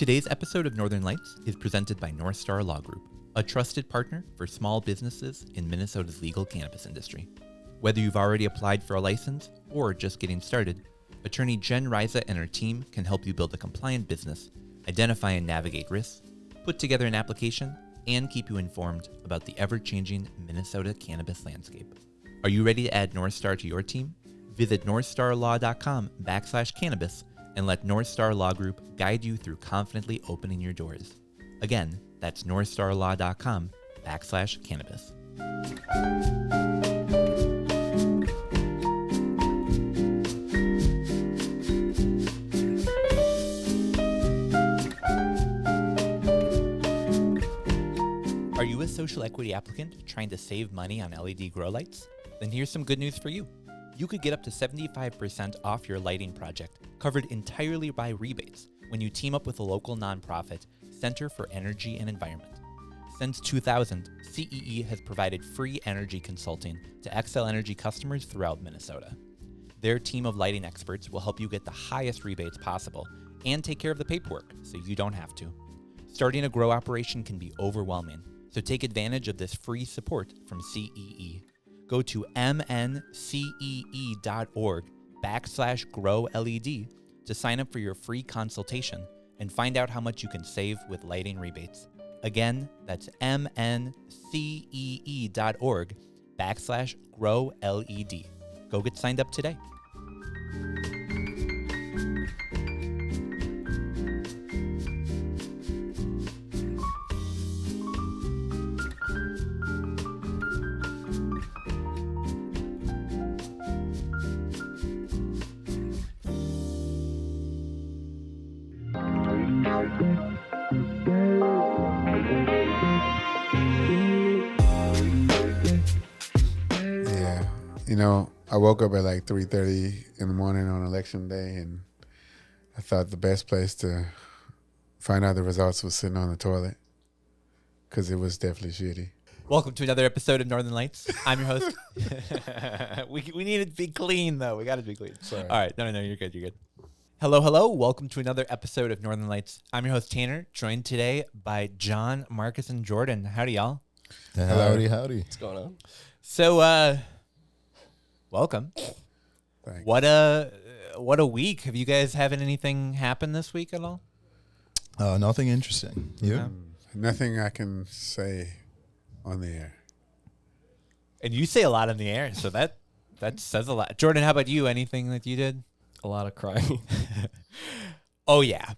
Today's episode of Northern Lights is presented by North Star Law Group, a trusted partner for small businesses in Minnesota's legal cannabis industry. Whether you've already applied for a license or just getting started, attorney Jen Riza and her team can help you build a compliant business, identify and navigate risks, put together an application, and keep you informed about the ever-changing Minnesota cannabis landscape. Are you ready to add North Star to your team? Visit northstarlaw.com/cannabis and let North Star Law Group guide you through confidently opening your doors. Again, that's northstarlaw.com/cannabis. Are you a social equity applicant trying to save money on LED grow lights? Then here's some good news for you. You could get up to 75% off your lighting project, covered entirely by rebates, when you team up with a local nonprofit, Center for Energy and Environment. Since 2000, CEE has provided free energy consulting to Xcel Energy customers throughout Minnesota. Their team of lighting experts will help you get the highest rebates possible and take care of the paperwork so you don't have to. Starting a grow operation can be overwhelming, so take advantage of this free support from CEE. Go to mncee.org/GrowLED to sign up for your free consultation and find out how much you can save with lighting rebates. Again, that's mncee.org/GrowLED. Go get signed up today. I woke up at like 3:30 in the morning on election day, and I thought the best place to find out the results was sitting on the toilet, because it was definitely shitty. Welcome to another episode of Northern Lights. I'm your host. we need it to be clean, though. We got to be clean. Sorry. All right. No, you're good. You're good. Hello. Welcome to another episode of Northern Lights. I'm your host, Tanner, joined today by John, Marcus, and Jordan. Howdy, y'all. Howdy. What's going on? So, welcome. Thanks. What a week. Have you guys having anything happen this week at all? Nothing interesting. You? No. Nothing I can say on the air. And you say a lot in the air, so that says a lot. Jordan, how about you? Anything that you did? A lot of crying. Oh, yeah.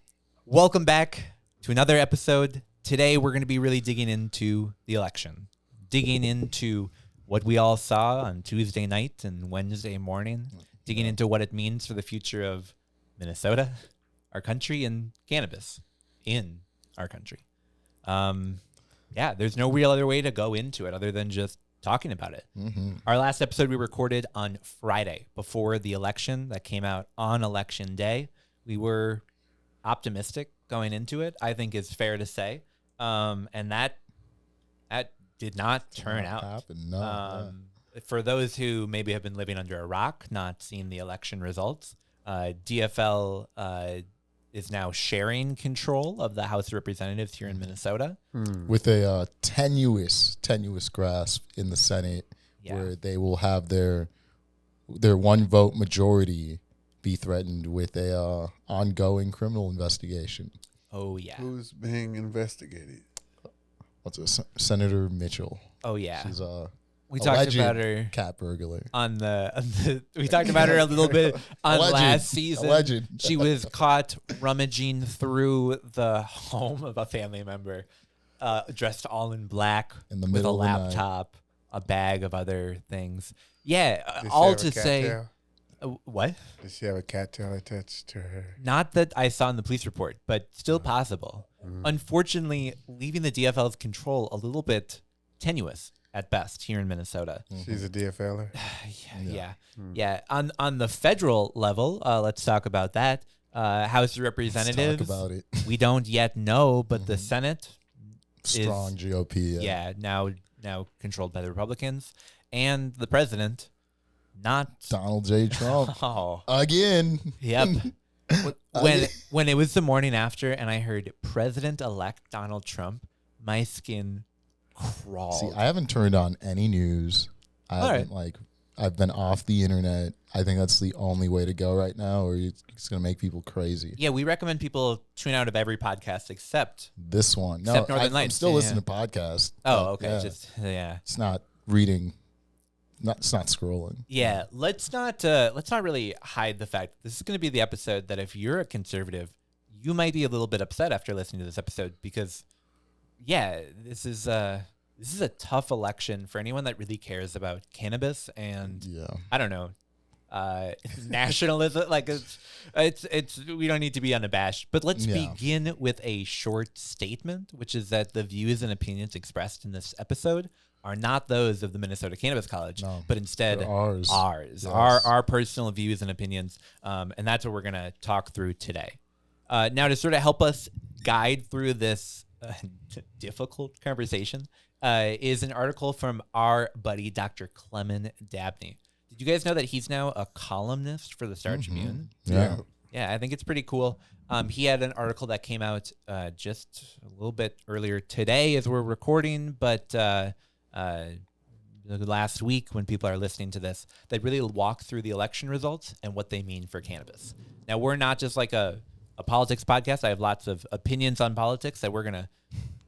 Welcome back to another episode. Today, we're going to be really digging into the election, digging into what we all saw on Tuesday night and Wednesday morning, digging into what it means for the future of Minnesota, our country, and cannabis in our country. There's no real other way to go into it other than just talking about it. Mm-hmm. Our last episode we recorded on Friday before the election that came out on election day. We were optimistic going into it, I think is fair to say. And that did not turn out. No, For those who maybe have been living under a rock, not seeing the election results, DFL is now sharing control of the House of Representatives here in Minnesota. with a tenuous grasp in the Senate, where they will have their one vote majority be threatened with a ongoing criminal investigation. Oh, yeah. Who's being investigated? What's it, Senator Mitchell? Oh, yeah. She's We talked about her cat burglar. We talked about her a little bit on Alleged. last season. Alleged. She was caught rummaging through the home of a family member, dressed all in black, In the with a middle of the night. laptop, a bag of other things. Yeah, Did she all have a to say, cattail? what? Does she have a cattail attached to her? Not that I saw in the police report, but still possible. Unfortunately, leaving the DFL's control a little bit tenuous at best here in Minnesota. She's a DFLer? Yeah. On the federal level, let's talk about that. House of Representatives. Let's talk about it. We don't yet know, but the Senate Strong GOP. now controlled by the Republicans, and the president, not Donald J. Trump. Oh, Again. yep. when it was the morning after and I heard President-elect Donald Trump, my skin crawled. See, I haven't turned on any news. I've been off the internet. I think that's the only way to go right now, or it's going to make people crazy. Yeah, we recommend people tune out of every podcast except this one. No, except Northern Lights. I'm still listening to podcasts. Oh, okay. Yeah. It's not reading. It's not scrolling. Yeah, let's not really hide the fact this is going to be the episode that if you're a conservative, you might be a little bit upset after listening to this episode because, yeah, this is a tough election for anyone that really cares about cannabis and I don't know, nationalism. Like it's we don't need to be unabashed, but let's begin with a short statement, which is that the views and opinions expressed in this episode are not those of the Minnesota Cannabis College, but instead ours. Yes. Our personal views and opinions, and that's what we're going to talk through today. Now, to sort of help us guide through this difficult conversation is an article from our buddy, Dr. Clement Dabney. Did you guys know that he's now a columnist for the Star Tribune? Yeah, I think it's pretty cool. He had an article that came out just a little bit earlier today as we're recording, but last week when people are listening to this, they really walk through the election results and what they mean for cannabis. Now, we're not just like a politics podcast. I have lots of opinions on politics that we're going to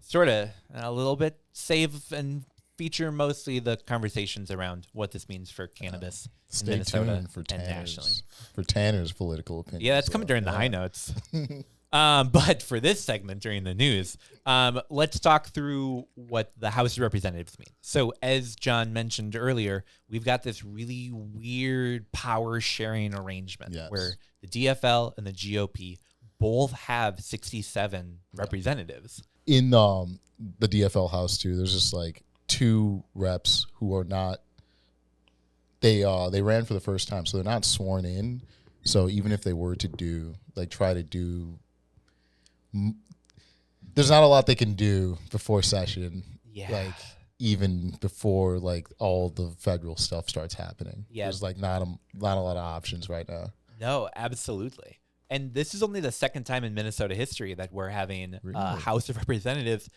sort of a little bit save and feature mostly the conversations around what this means for cannabis in Minnesota and nationally. For Tanner's political opinion. Yeah, that's coming during the high notes. But for this segment during the news, let's talk through what the House of Representatives mean. So as John mentioned earlier, we've got this really weird power sharing arrangement where the DFL and the GOP both have 67 representatives. In the DFL House too, there's just like two reps who are not, they ran for the first time, so they're not sworn in. So even if they were to try to do, there's not a lot they can do before session. Yeah. Like even before like all the federal stuff starts happening. Yeah. There's like not a lot of options right now. No, absolutely. And this is only the second time in Minnesota history that we're having House of Representatives,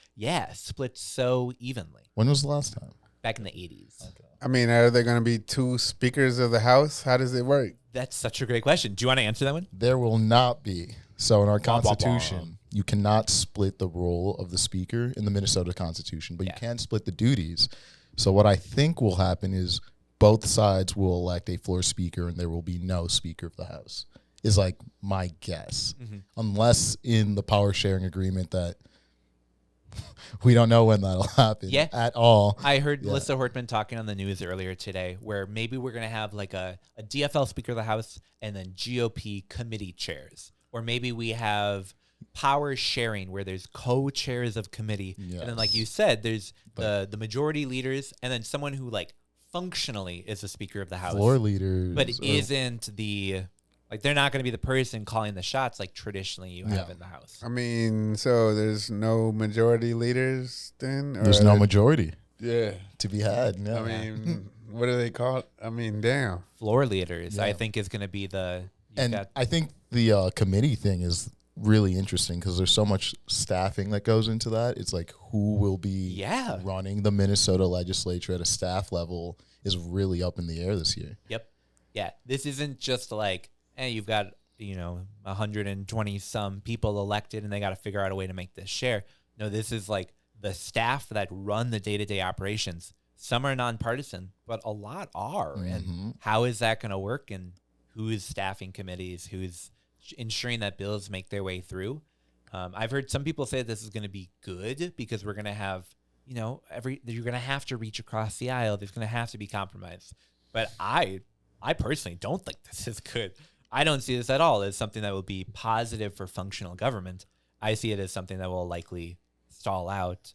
split so evenly. When was the last time? Back in the 80s. Okay. I mean, are there going to be two speakers of the House? How does it work? That's such a great question. Do you want to answer that one? There will not be. So in our Constitution, you cannot split the role of the speaker in the Minnesota Constitution, but you can split the duties. So what I think will happen is both sides will elect a floor speaker and there will be no speaker of the House. Is like my guess, unless in the power sharing agreement that we don't know when that'll happen at all. I heard Melissa Hortman talking on the news earlier today where maybe we're going to have like a DFL Speaker of the House and then GOP committee chairs. Or maybe we have power sharing where there's co-chairs of committee. Yes. And then like you said, there's the majority leaders and then someone who like functionally is the Speaker of the House. Floor leaders. But isn't the... Like, they're not going to be the person calling the shots like traditionally you have in the House. I mean, so there's no majority leaders then? There's no majority. Yeah. To be had. No. I mean, what do they call it? I mean, damn. Floor leaders, I think, is going to be the... I think the committee thing is really interesting because there's so much staffing that goes into that. It's like who will be running the Minnesota legislature at a staff level is really up in the air this year. Yep. Yeah. This isn't just like... And you've got, 120 some people elected and they got to figure out a way to make this share. No, this is like the staff that run the day-to-day operations. Some are nonpartisan, but a lot are. And how is that going to work? And who's staffing committees? Who's ensuring that bills make their way through? I've heard some people say this is going to be good because we're going to have, you're going to have to reach across the aisle. There's going to have to be compromise. But I personally don't think this is good. I don't see this at all as something that will be positive for functional government. I see it as something that will likely stall out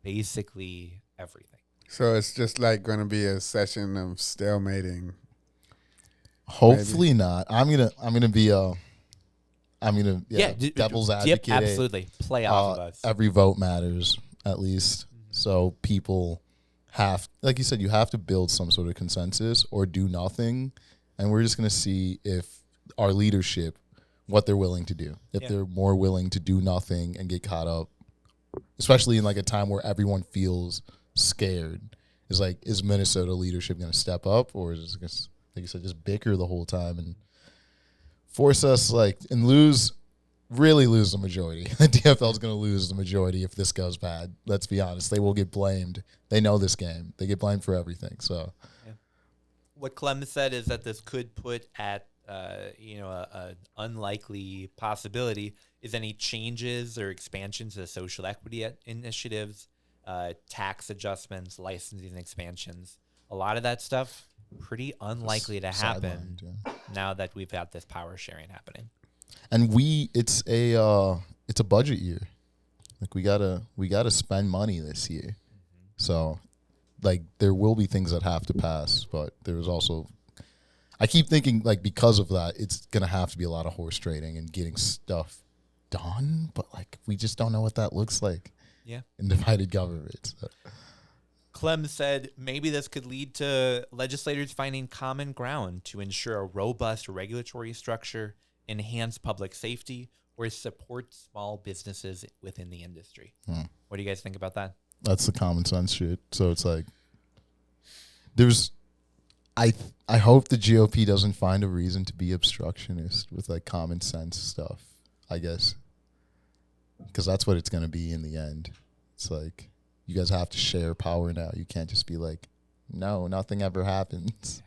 basically everything. So it's just like going to be a session of stalemating. Hopefully not. I'm gonna be devil's advocate. Absolutely. Play off of us. Every vote matters, at least. So people have, like you said, you have to build some sort of consensus or do nothing. And we're just going to see if our leadership what they're willing to do. If they're more willing to do nothing and get caught up, especially in like a time where everyone feels scared, is like, is Minnesota leadership going to step up, or is it just, like you said, just bicker the whole time and force us and really lose the majority? The DFL is going to lose the majority if this goes bad. Let's be honest. They will get blamed. They know this game. They get blamed for everything. So what Clem said is that this could put at an unlikely possibility is any changes or expansions to social equity initiatives, tax adjustments, licensing expansions. A lot of that stuff pretty unlikely to happen now that we've got this power sharing happening. And it's a budget year. Like we gotta spend money this year. Mm-hmm. So like there will be things that have to pass, but there's also, I keep thinking like because of that, it's gonna have to be a lot of horse trading and getting stuff done. But like we just don't know what that looks like. Yeah. In divided government. So. Clem said maybe this could lead to legislators finding common ground to ensure a robust regulatory structure, enhance public safety, or support small businesses within the industry. What do you guys think about that? That's the common sense shit. So it's like I hope the GOP doesn't find a reason to be obstructionist with like common sense stuff, I guess. Because that's what it's going to be in the end. It's like, you guys have to share power now. You can't just be like, no, nothing ever happens.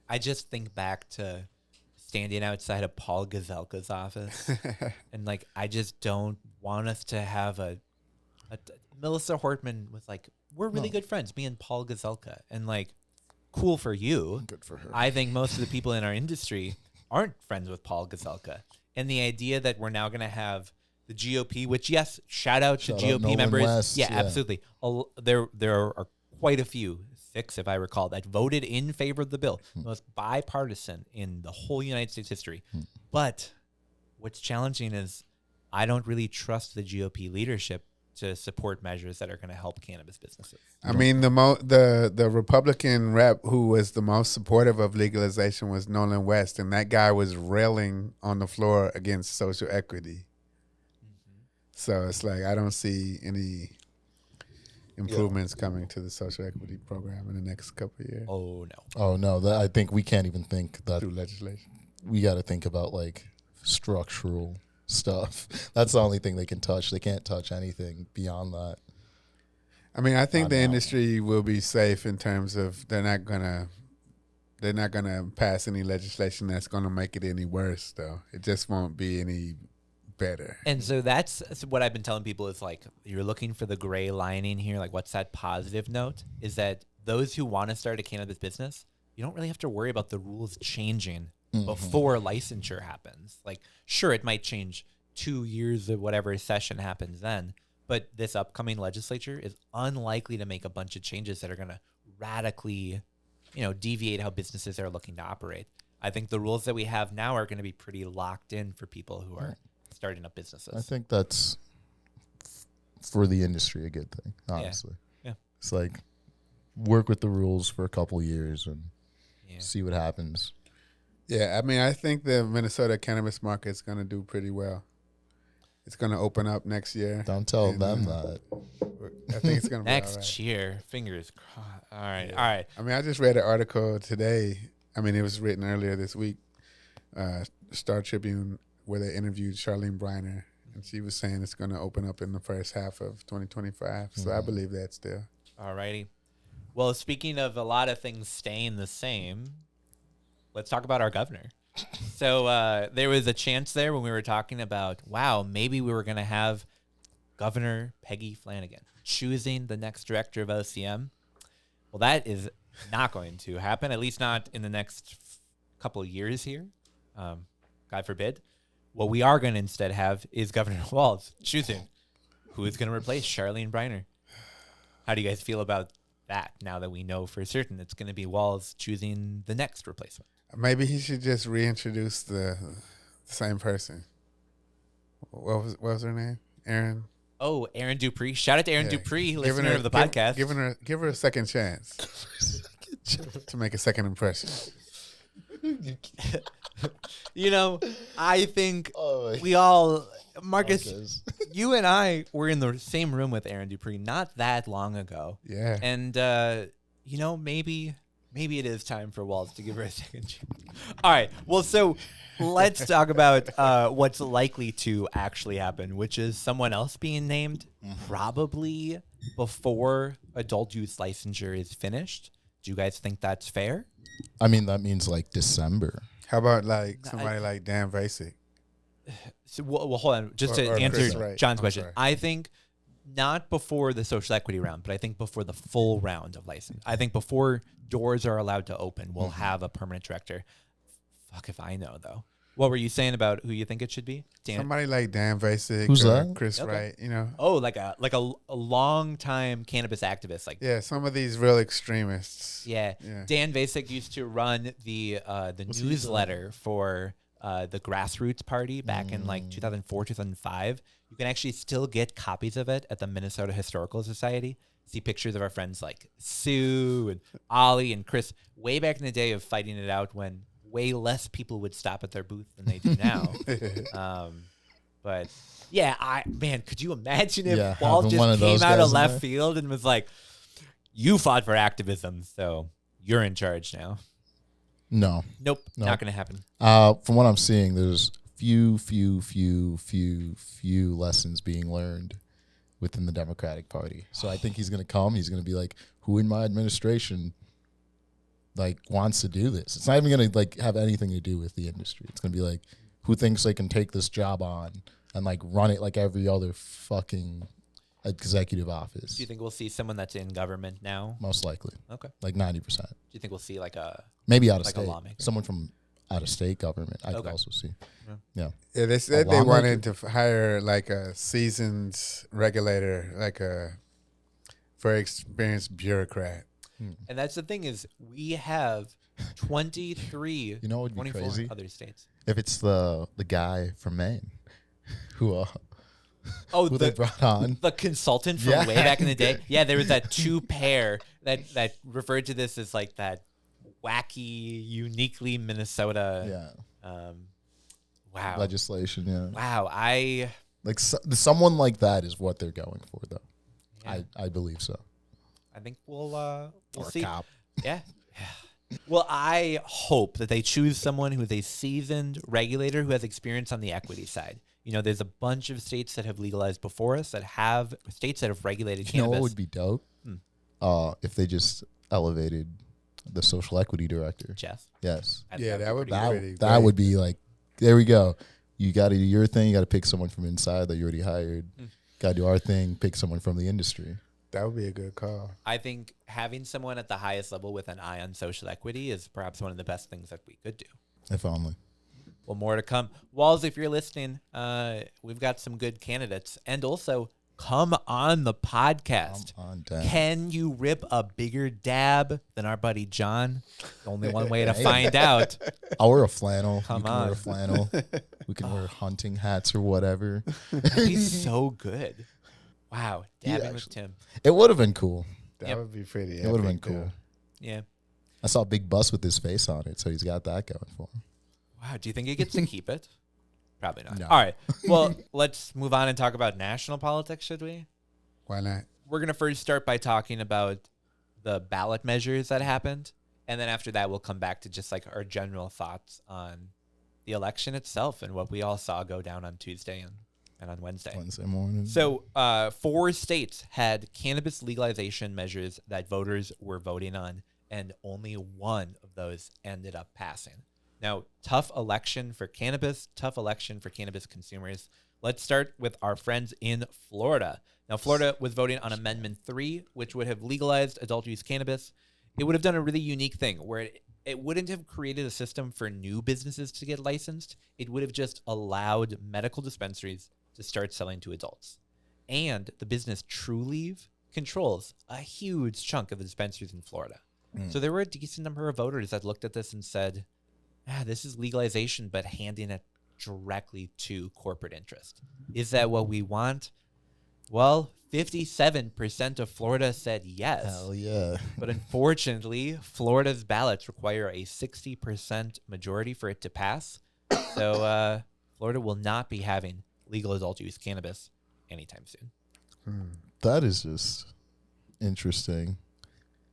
I just think back to standing outside of Paul Gazelka's office. And like, I just don't want us to have a Melissa Hortman was like, we're really good friends, me and Paul Gazelka. And like, cool for you. Good for her. I think most of the people in our industry aren't friends with Paul Gazelka. And the idea that we're now going to have the GOP, which, yes, shout out to GOP members. West, yeah, absolutely. There are quite a few, 6 if I recall, that voted in favor of the bill. The most bipartisan in the whole United States history. But what's challenging is I don't really trust the GOP leadership to support measures that are going to help cannabis businesses. I mean, the Republican rep who was the most supportive of legalization was Nolan West, and that guy was railing on the floor against social equity. So it's like I don't see any improvements coming to the social equity program in the next couple of years. Oh no! I think we can't even think that through legislation. We got to think about like structural stuff. That's the only thing they can touch. They can't touch anything beyond that. I mean, I think the industry will be safe in terms of they're not gonna pass any legislation that's gonna make it any worse. Though it just won't be any better. And so that's what I've been telling people is like, you're looking for the gray lining here. Like, what's that positive note? Is that those who want to start a cannabis business, you don't really have to worry about the rules changing before licensure happens. Like, sure, it might change 2 years of whatever session happens then, but this upcoming legislature is unlikely to make a bunch of changes that are going to radically, deviate how businesses are looking to operate. I think the rules that we have now are going to be pretty locked in for people who are starting up businesses. I think that's for the industry a good thing, honestly. Yeah. It's like work with the rules for a couple years and see what happens. Yeah, I mean, I think the Minnesota cannabis market is going to do pretty well. It's going to open up next year. Don't tell them that. I think it's going to be next all right. year. Fingers crossed. All right. All right. I mean, I just read an article today. I mean, it was written earlier this week, Star Tribune, where they interviewed Charlene Briner, and she was saying it's going to open up in the first half of 2025. So I believe that still. All righty. Well, speaking of a lot of things staying the same, let's talk about our governor. So there was a chance there when we were talking about, wow, maybe we were going to have Governor Peggy Flanagan choosing the next director of OCM. Well, that is not going to happen, at least not in the next couple of years here. God forbid. What we are going to instead have is Governor Walz choosing who is going to replace Charlene Briner. How do you guys feel about that now that we know for certain it's going to be Walz choosing the next replacement? Maybe he should just reintroduce the same person. What was her name? Erin? Oh, Erin Dupree. Shout out to Erin Dupree, listener of the podcast. Give her a second chance to make a second impression. I think Oh, we all, Marcus, Marcus. you and I were in the same room with Aaron Dupree not that long ago. Yeah. And, maybe it is time for Walls to give her a second chance. All right. Well, so let's talk about what's likely to actually happen, which is someone else being named probably before adult use licensure is finished. Do you guys think that's fair? I mean, that means like December. How about like somebody like Dan Basic? So, well, hold on. Just to Or answer Chris Wright. John's I'm question, sorry. I think not before the social equity round, but I think before the full round of license. I think before doors are allowed to open, we'll have a permanent director. Fuck if I know, though. What were you saying about who you think it should be? Dan? Somebody like Dan Basic. Who's or that? Chris Okay. Wright. You know. Oh, like a long time cannabis activist, like Yeah, some of these real extremists. yeah. Yeah. Dan Basic used to run the What's he newsletter for the Grassroots Party back in like 2004, 2005. You can actually still get copies of it at the Minnesota Historical Society. See pictures of our friends like Sue and Ollie and Chris way back in the day of fighting it out when way less people would stop at their booth than they do now. But yeah, could you imagine if Walt having one just of came those out guys of in left there. field and was like, "You fought for activism, so you're in charge now." No. Nope, not going to happen. From what I'm seeing, there's few lessons being learned within the Democratic Party. So I think he's going to come. He's going to be like, who in my administration wants to do this? It's not even going to have anything to do with the industry. It's going to be like, who thinks they can take this job on and run it like every other fucking executive office? Do you think we'll see someone that's in government now? Most likely. Okay. 90%. Do you think we'll see Maybe out of like a state. lawmaker? Someone from out of state government, I could Okay. also see. Yeah. Yeah. Yeah, they said they lawmaker? wanted to hire like a seasoned regulator, like a very experienced bureaucrat. And that's the thing is we have 23, You know what would be 24 crazy? other states. If it's the guy from Maine who Oh, who they brought on. the consultant from Yeah. way back in the day. Yeah, there was that two pair that referred to this as like that wacky, uniquely Minnesota. Yeah. Wow. Legislation, yeah. Wow. Someone like that is what they're going for, though. Yeah. I believe so. I think we'll Or a see. cop. Yeah. Well, I hope that they choose someone who is a seasoned regulator who has experience on the equity side. There's a bunch of states that have legalized before us that have states that have regulated You know cannabis. what would be dope? If they just elevated the social equity director. Jeff? Yes. Yeah, that would be pretty pretty. That great. would be there we go. You got to do your thing. You got to pick someone from inside that you already hired. Got to do our thing. Pick someone from the industry. That would be a good call. I think having someone at the highest level with an eye on social equity is perhaps one of the best things that we could do. If only. Well, more to come. Walls, if you're listening, we've got some good candidates. And also, come on the podcast. Come on, Dan. Can you rip a bigger dab than our buddy John? Only one way to find out. I'll wear a flannel. Come you can wear on. a flannel. We can wear hunting hats or whatever. He's so good. Wow. Dabbing with Tim. It would have been cool. That Yep. would be pretty. It would have been epic, cool. though. Yeah. I saw a big bus with his face on it, so he's got that going for him. Wow. Do you think he gets to keep it? Probably not. No. All right. Well, let's move on and talk about national politics, should we? Why not? We're going to first start by talking about the ballot measures that happened. And then after that, we'll come back to just our general thoughts on the election itself and what we all saw go down on Tuesday and on Wednesday. Wednesday morning. So 4 states had cannabis legalization measures that voters were voting on, and only one of those ended up passing. Now, tough election for cannabis, tough election for cannabis consumers. Let's start with our friends in Florida. Now, Florida was voting on Amendment 3, which would have legalized adult use cannabis. It would have done a really unique thing where it wouldn't have created a system for new businesses to get licensed. It would have just allowed medical dispensaries to start selling to adults. And the business TrueLeave controls a huge chunk of the dispensaries in Florida. So there were a decent number of voters that looked at this and said, this is legalization, but handing it directly to corporate interest. Is that what we want? Well, 57% of Florida said yes. Hell yeah. But unfortunately, Florida's ballots require a 60% majority for it to pass. So Florida will not be having legal adult use cannabis anytime soon. That is just interesting.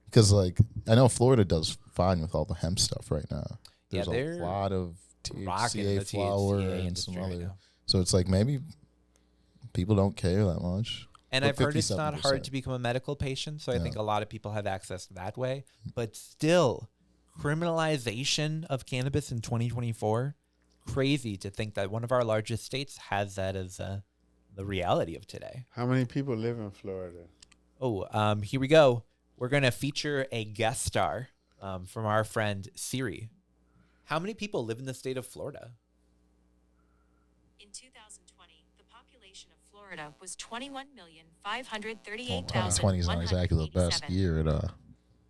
Because, like, I know Florida does fine with all the hemp stuff right now. Yeah, There's they're a lot of rocking the THCA flower THCA and industry some right other. now. So it's like maybe people don't care that much. And But I've heard it's not hard 57%. to become a medical patient, so I Yeah. think a lot of people have access that way. But still, criminalization of cannabis in 2024, crazy to think that one of our largest states has that as the reality of today. How many people live in Florida? Oh, here we go. We're going to feature a guest star from our friend Siri. How many people live in the state of Florida? In 2020, the population of Florida was 21,538,187. 2020 is not exactly the best year to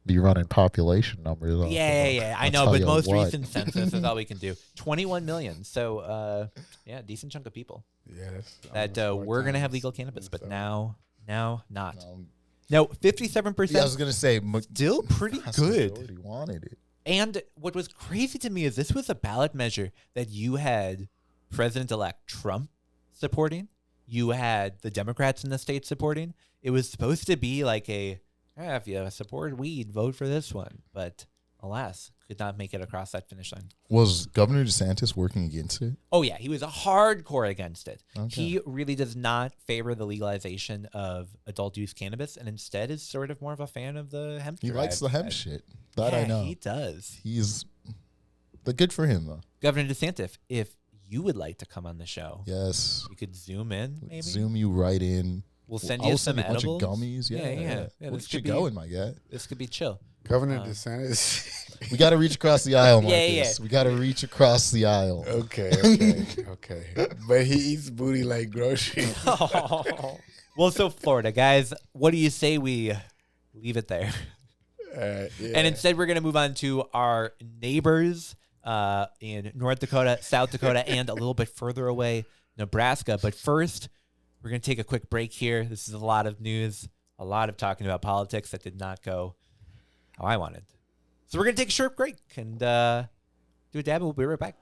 be running population numbers. off of. Yeah. I I'll know, tell but you most what. recent census is all we can do. 21 million. So, yeah, decent chunk of people Yeah, that's that almost 4 we're going to have times. legal cannabis, but So, now not. No, No, 57%. yeah, I was gonna say Still pretty vast good. majority wanted it. And what was crazy to me is this was a ballot measure that you had President-elect Trump supporting. You had the Democrats in the state supporting. It was supposed to be like if you support weed, vote for this one. But alas, could not make it across that finish line. Was Governor DeSantis working against it? Oh, yeah. He was hardcore against it. Okay. He really does not favor the legalization of adult use cannabis and instead is sort of more of a fan of the hemp. He likes the hemp shit. That I know. He does. He's but good for him though. Governor DeSantis, if you would like to come on the show, Yes. you could zoom in, maybe. Zoom you right in. We'll send I'll you send some a bunch edibles. of gummies. Yeah. Yeah, Look this at you could be going, my guy. This could be chill. Governor DeSantis. We got to reach across the aisle, Marcus. Yeah. We got to reach across the aisle. Okay. But he eats booty like groceries. Well, so Florida, guys, what do you say we leave it there? Yeah. And instead, we're going to move on to our neighbors in North Dakota, South Dakota, and a little bit further away, Nebraska. But first, we're going to take a quick break here. This is a lot of news, a lot of talking about politics that did not go how I wanted. So we're going to take a short break and do a dab, and we'll be right back.